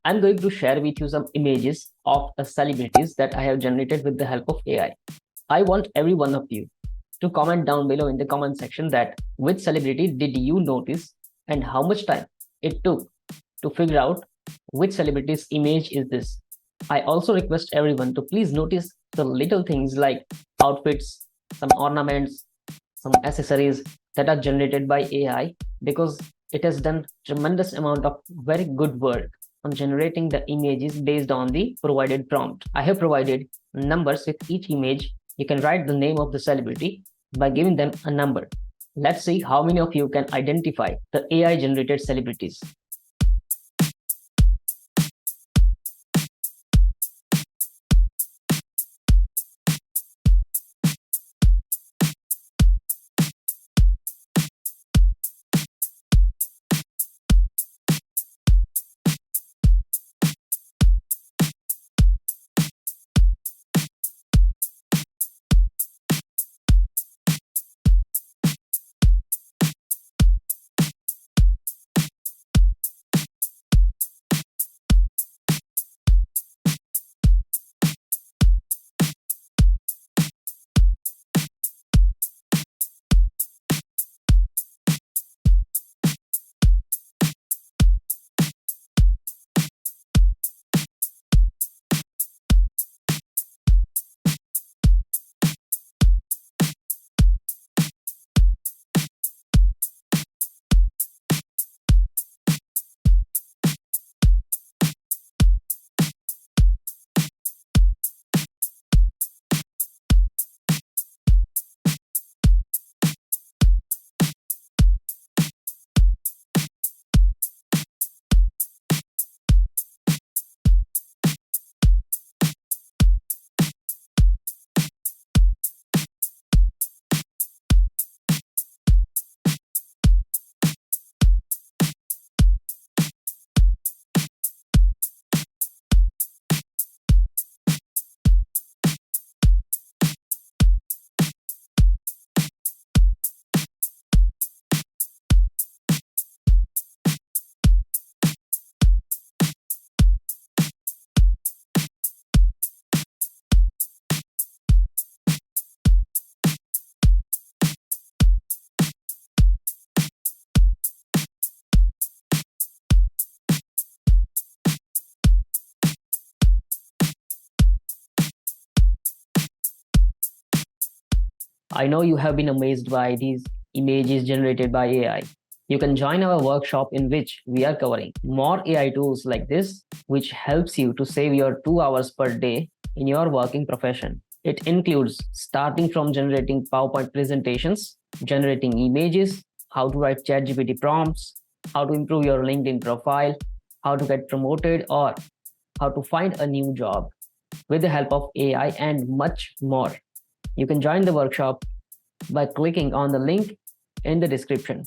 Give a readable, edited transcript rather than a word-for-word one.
I'm going to share with you some images of celebrities that I have generated with the help of AI. I want every one of you to comment down below in the comment section that which celebrity did you notice and how much time it took to figure out which celebrity's image is this. I also request everyone to please notice the little things like outfits, some ornaments, some accessories that are generated by AI, because it has done tremendous amount of very good work on generating the images based on the provided prompt. I have provided numbers with each image. You can write the name of the celebrity by giving them a number. Let's see how many of you can identify the AI generated celebrities. I know you have been amazed by these images generated by AI. You can join our workshop in which we are covering more AI tools like this, which helps you to save your 2 hours per day in your working profession. It includes starting from generating PowerPoint presentations, generating images, how to write ChatGPT prompts, how to improve your LinkedIn profile, how to get promoted, or how to find a new job with the help of AI, and much more. You can join the workshop by clicking on the link in the description.